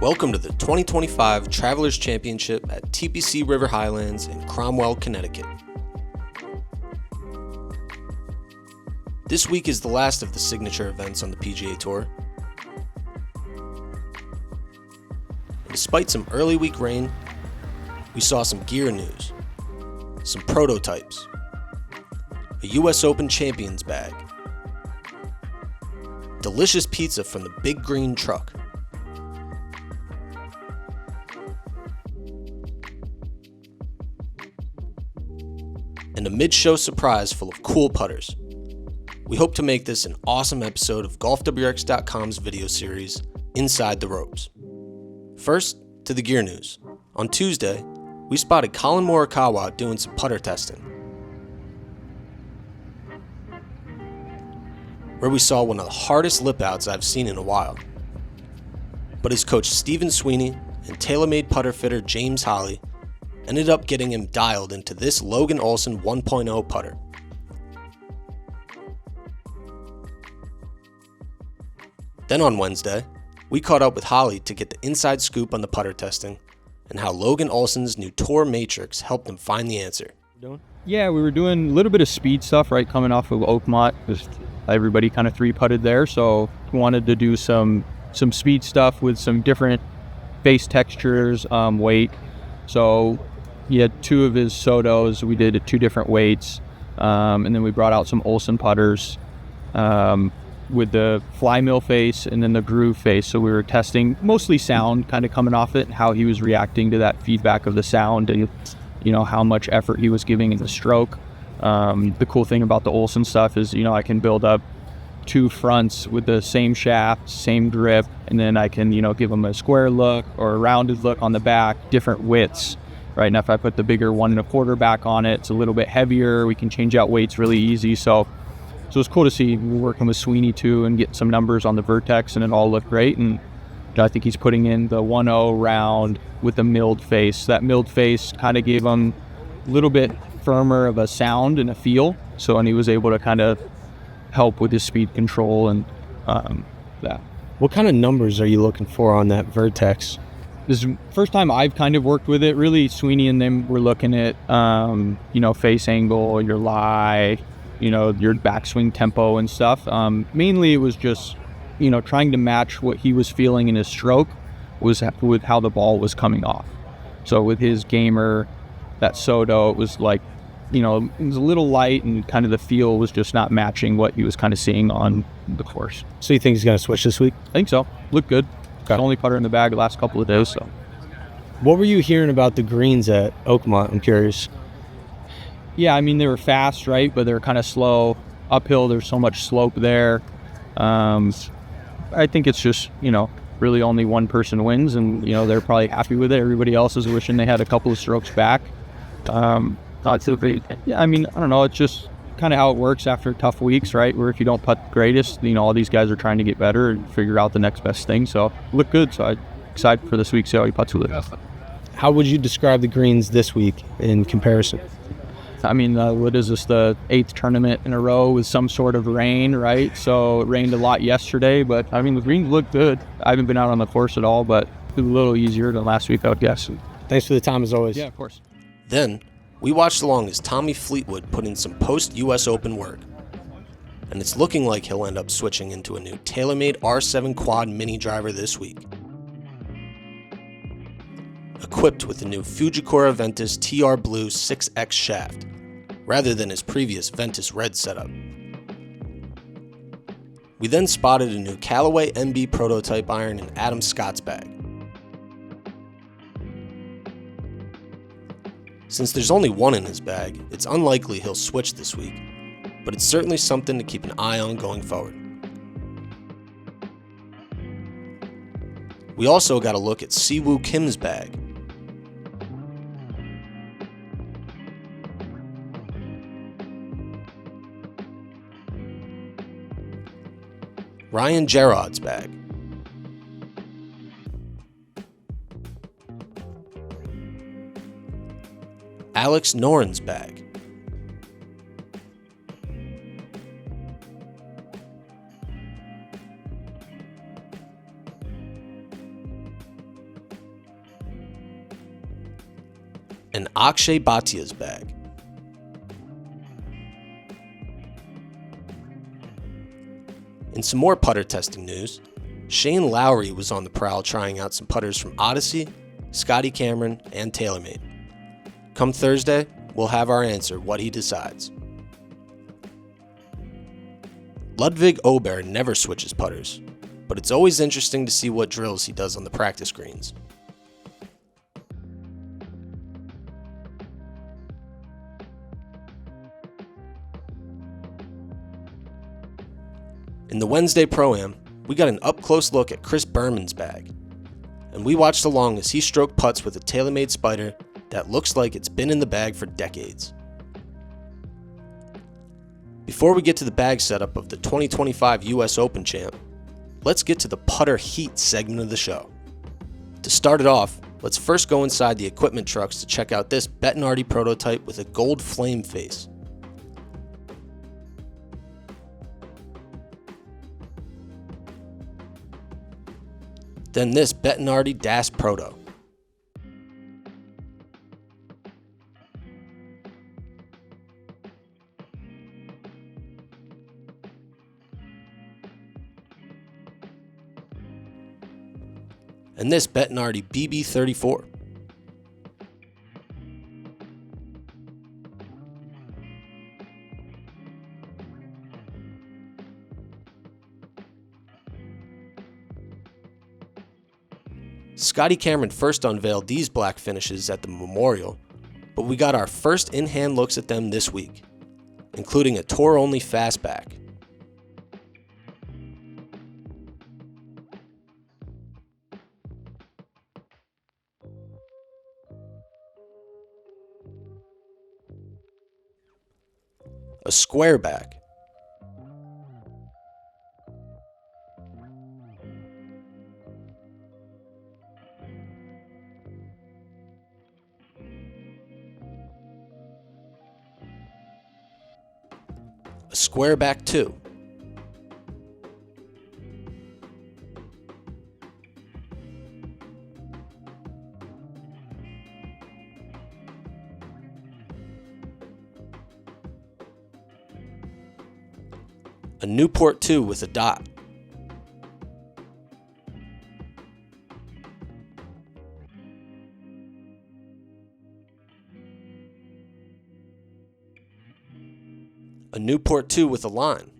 Welcome to the 2025 Travelers Championship at TPC River Highlands in Cromwell, Connecticut. This week is the last of the signature events on the PGA Tour. And despite some early week rain, we saw some gear news, some prototypes, a US Open Champions bag, delicious pizza from the Big Green Truck, and a mid-show surprise full of cool putters. We hope to make this an awesome episode of GolfWRX.com's video series, Inside the Ropes. First, to the gear news. On Tuesday, we spotted Colin Morikawa doing some putter testing, where we saw one of the hardest lip outs I've seen in a while. But his coach Stephen Sweeney and TaylorMade putter fitter James Holly ended up getting him dialed into this Logan Olson 1.0 putter. Then on Wednesday, we caught up with Holly to get the inside scoop on the putter testing and how Logan Olson's new Tour Matrix helped him find the answer. Yeah, we were doing a little bit of speed stuff, right, coming off of Oakmont. Everybody kind of three-putted there, so we wanted to do some speed stuff with some different face textures, weight. So he had two of his Sotos. We did 2 different weights, and then we brought out some Olson putters with the fly mill face and then the groove face. So we were testing mostly sound, kind of coming off it, and how he was reacting to that feedback of the sound, and how much effort he was giving in the stroke. The cool thing about the Olson stuff is, I can build up 2 fronts with the same shaft, same grip, and then I can, give them a square look or a rounded look on the back, different widths. Right now, if I put the bigger 1 1/4 back on it, it's a little bit heavier. We can change out weights really easy. So it's cool to see. We're working with Sweeney too and getting some numbers on the Vertex, and it all looked great. And I think he's putting in the 1.0 round with the milled face. That milled face kind of gave him a little bit firmer of a sound and a feel. And he was able to kind of help with his speed control and that. What kind of numbers are you looking for on that Vertex? This is the first time I've kind of worked with it. Really, Sweeney and them were looking at, face angle, your lie, your backswing tempo and stuff. Mainly it was just, trying to match what he was feeling in his stroke was with how the ball was coming off. So with his gamer, that Soto, it was like, it was a little light, and kind of the feel was just not matching what he was kind of seeing on the course. So you think he's going to switch this week? I think so. Looked good. The only putter in the bag the last couple of days. So, what were you hearing about the greens at Oakmont? I'm curious. Yeah, they were fast, right? But they're kind of slow uphill. There's so much slope there. I think it's just, really only one person wins, and they're probably happy with it. Everybody else is wishing they had a couple of strokes back. Not so big. Yeah, I don't know. It's just kind of how it works after tough weeks, right? Where if you don't putt the greatest, all these guys are trying to get better and figure out the next best thing. So look good. So I'm excited for this week, see how he putts with it. How would you describe the greens this week in comparison? What is this, the 8th tournament in a row with some sort of rain, right? So it rained a lot yesterday, but the greens look good. I haven't been out on the course at all, but it's a little easier than last week, I would guess. Thanks for the time as always. Yeah, of course. Then, we watched along as Tommy Fleetwood put in some post-US Open work, and it's looking like he'll end up switching into a new TaylorMade R7 Quad mini driver this week, equipped with the new Fujikura Ventus TR Blue 6X shaft, rather than his previous Ventus Red setup. We then spotted a new Callaway MB prototype iron in Adam Scott's bag. Since there's only one in his bag, it's unlikely he'll switch this week, but it's certainly something to keep an eye on going forward. We also got a look at Siwoo Kim's bag. Ryan Gerard's bag. Alex Noren's bag. Akshay Bhatia's bag. In some more putter testing news, Shane Lowry was on the prowl trying out some putters from Odyssey, Scotty Cameron, and TaylorMade. Come Thursday, we'll have our answer what he decides. Ludvig Åberg never switches putters, but it's always interesting to see what drills he does on the practice greens. In the Wednesday Pro-Am, we got an up-close look at Chris Berman's bag, and we watched along as he stroked putts with a TaylorMade Spider that looks like it's been in the bag for decades. Before we get to the bag setup of the 2025 US Open champ, let's get to the putter heat segment of the show. To start it off, let's first go inside the equipment trucks to check out this Bettinardi prototype with a gold flame face. Then this Bettinardi Das Proto. And this Bettinardi BB34. Scotty Cameron first unveiled these black finishes at the Memorial, but we got our first in-hand looks at them this week, including a tour-only fastback. A square back. A square back 2. A Newport 2 with a dot. A Newport 2 with a line.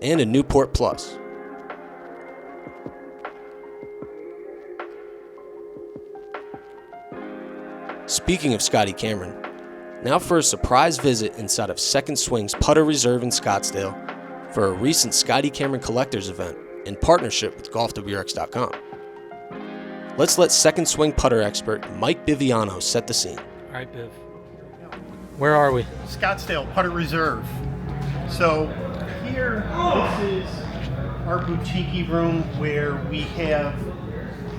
And a Newport Plus. Speaking of Scotty Cameron, now for a surprise visit inside of Second Swing's Putter Reserve in Scottsdale for a recent Scotty Cameron Collectors event in partnership with GolfWRX.com. Let's let Second Swing putter expert Mike Biviano set the scene. All right, Biv. Where are we? Scottsdale Putter Reserve. So here, this is our boutique room where we have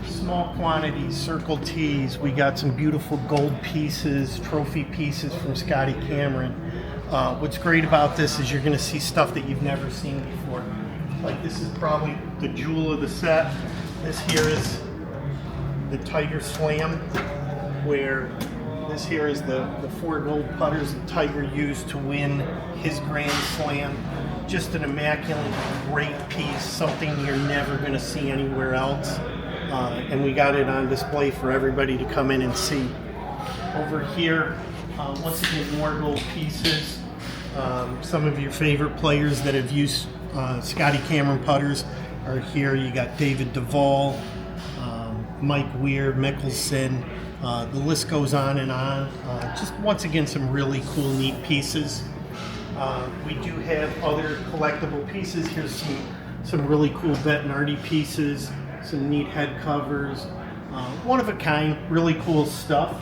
small quantities, circle tees. We got some beautiful gold pieces, trophy pieces from Scotty Cameron. What's great about this is you're going to see stuff that you've never seen before. Like this is probably the jewel of the set. This here is the Tiger Slam, where this here is the 4 gold putters that Tiger used to win his Grand Slam. Just an immaculate, great piece, something you're never going to see anywhere else. And we got it on display for everybody to come in and see. Over here, once again, more gold pieces. Some of your favorite players that have used Scotty Cameron putters are here. You got David Duval, Mike Weir, Mickelson. The list goes on and on. Just once again, some really cool, neat pieces. We do have other collectible pieces. Here's some really cool Bettinardi pieces, some neat head covers, one of a kind, really cool stuff.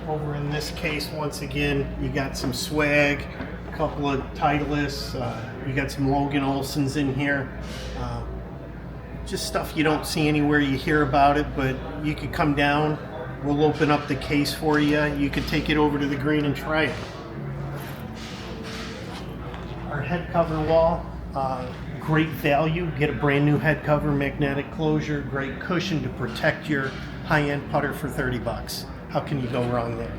Over in this case, once again, you got some swag, a couple of Titleists, you got some Logan Olsons in here. Just stuff you don't see anywhere, you hear about it, but you could come down, We'll open up the case for you. You can take it over to the green and try it. Our head cover wall, great value. Get a brand new head cover, magnetic closure, great cushion to protect your high-end putter for 30 bucks. How can you go wrong there?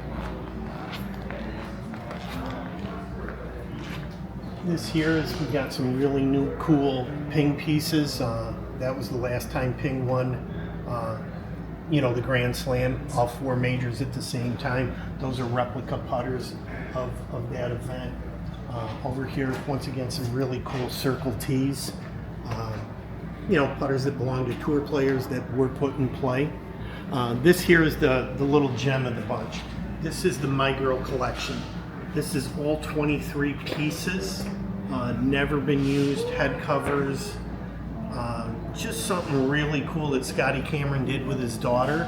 This here is, we got some really new cool Ping pieces. That was the last time Ping won, the Grand Slam, all 4 majors at the same time. Those are replica putters of that event. Over here, once again, some really cool Circle T's. Putters that belong to tour players that were put in play. This here is the little gem of the bunch. This is the My Girl collection. This is all 23 pieces, never been used, head covers. Just something really cool that Scotty Cameron did with his daughter.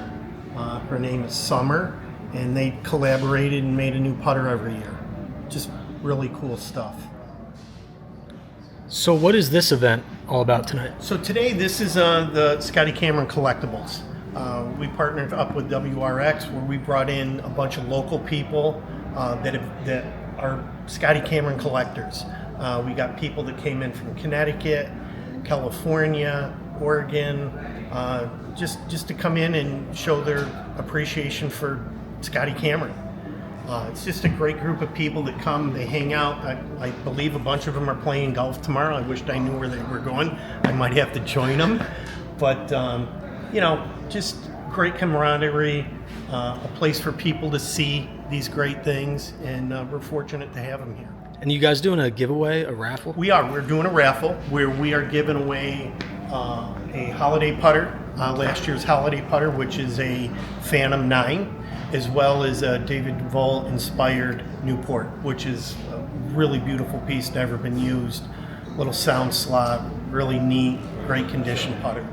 Her name is Summer, and they collaborated and made a new putter every year. Just really cool stuff. So what is this event all about tonight? So today, this is the Scotty Cameron Collectibles. We partnered up with WITB, where we brought in a bunch of local people that are Scotty Cameron collectors. We got people that came in from Connecticut, California, Oregon, just to come in and show their appreciation for Scotty Cameron. It's just a great group of people that come, they hang out. I believe a bunch of them are playing golf tomorrow. I wished I knew where they were going. I might have to join them. But, just great camaraderie, a place for people to see these great things, and we're fortunate to have them here. And you guys doing a giveaway, a raffle? We are. We're doing a raffle where we are giving away a holiday putter, last year's holiday putter, which is a Phantom 9, as well as a David Duval inspired Newport, which is a really beautiful piece, never been used. Little sound slot, really neat, great condition putter.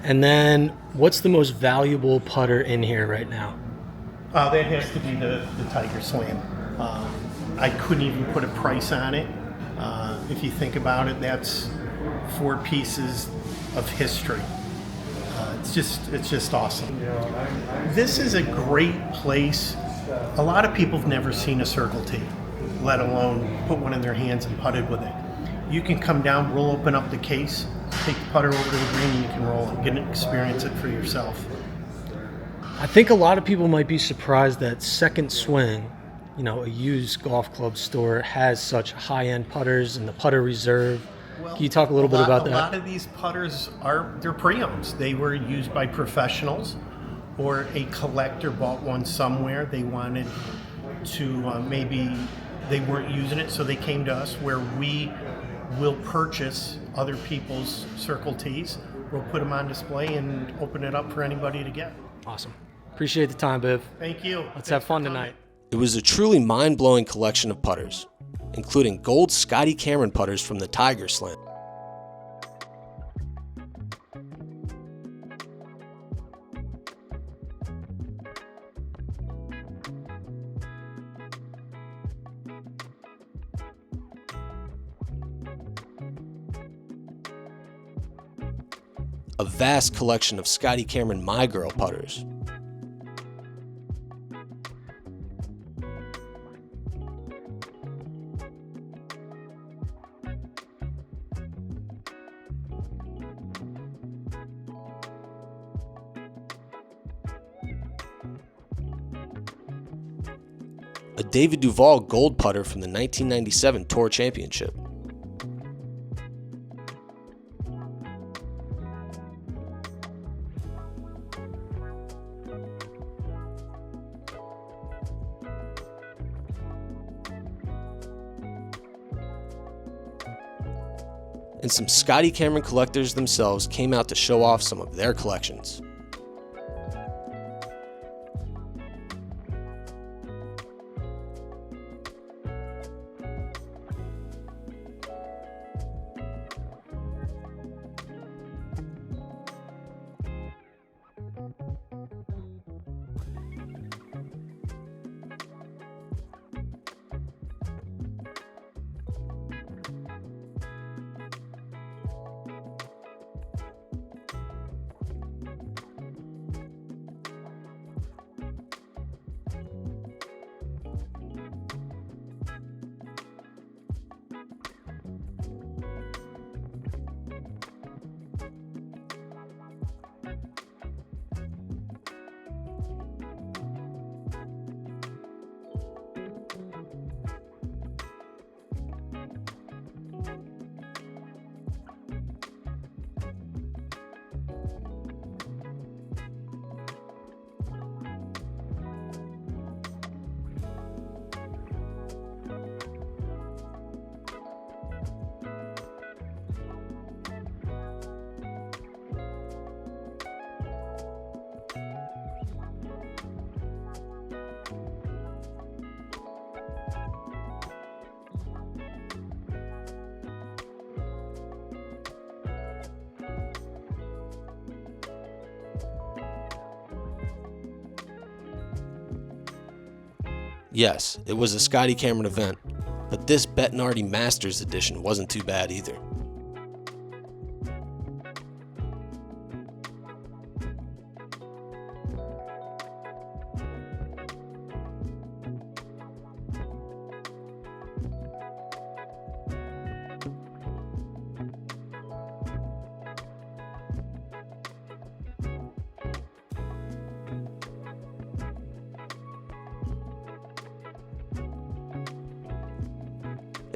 And then what's the most valuable putter in here right now? That has to be the Tiger Slam. I couldn't even put a price on it. If you think about it, that's 4 pieces of history. It's just awesome. This is a great place. A lot of people have never seen a Circle T, let alone put one in their hands and putted with it. You can come down, we'll open up the case, take the putter over to the green, and you can roll it, get and experience it for yourself. I think a lot of people might be surprised that Second Swing, a used golf club store, has such high-end putters and the putter reserve. Well, Can you talk a little bit about that? A lot of these putters they're pre-owns. They were used by professionals, or a collector bought one somewhere. They wanted to, maybe they weren't using it, so they came to us, where we will purchase other people's Circle T's. We'll put them on display and open it up for anybody to get. Awesome. Appreciate the time, Biv. Thank you. Let's have fun tonight. It was a truly mind-blowing collection of putters, including gold Scotty Cameron putters from the Tiger Slam. A vast collection of Scotty Cameron My Girl putters. A David Duval gold putter from the 1997 Tour Championship. And some Scotty Cameron collectors themselves came out to show off some of their collections. Yes, it was a Scotty Cameron event, but this Bettinardi Masters edition wasn't too bad either.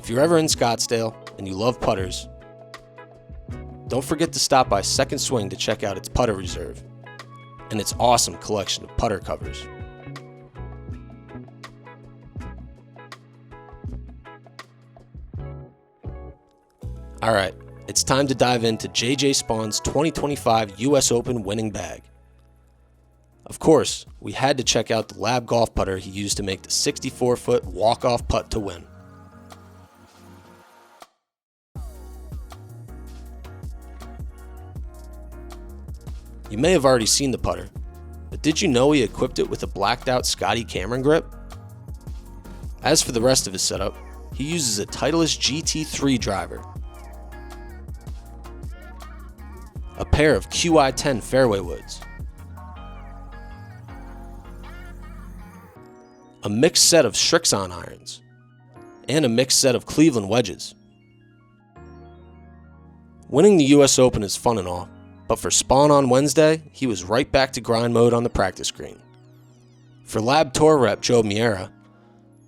If you're ever in Scottsdale and you love putters, don't forget to stop by Second Swing to check out its putter reserve and its awesome collection of putter covers. Alright, it's time to dive into JJ Spahn's 2025 US Open winning bag. Of course, we had to check out the lab golf putter he used to make the 64-foot walk-off putt to win. You may have already seen the putter, but did you know he equipped it with a blacked out Scotty Cameron grip? As for the rest of his setup, he uses a Titleist GT3 driver, a pair of QI10 fairway woods, a mixed set of Srixon irons, and a mixed set of Cleveland wedges. Winning the US Open is fun and all, but for Spahn on Wednesday, he was right back to grind mode on the practice green. For Lab Tour rep Joe Miera,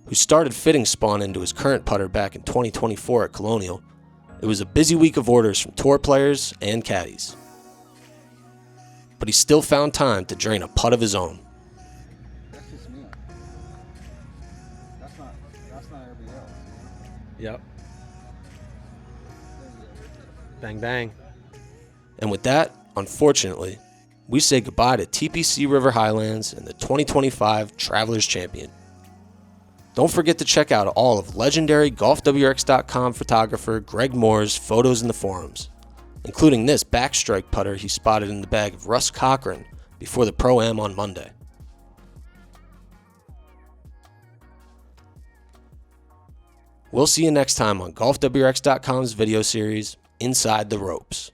who started fitting Spahn into his current putter back in 2024 at Colonial, it was a busy week of orders from tour players and caddies. But he still found time to drain a putt of his own. That's just me. That's not everybody else. Yep. Bang, bang. And with that, unfortunately, we say goodbye to TPC River Highlands and the 2025 Travelers Champion. Don't forget to check out all of legendary GolfWRX.com photographer Greg Moore's photos in the forums, including this backstrike putter he spotted in the bag of Russ Cochran before the Pro-Am on Monday. We'll see you next time on GolfWRX.com's video series, Inside the Ropes.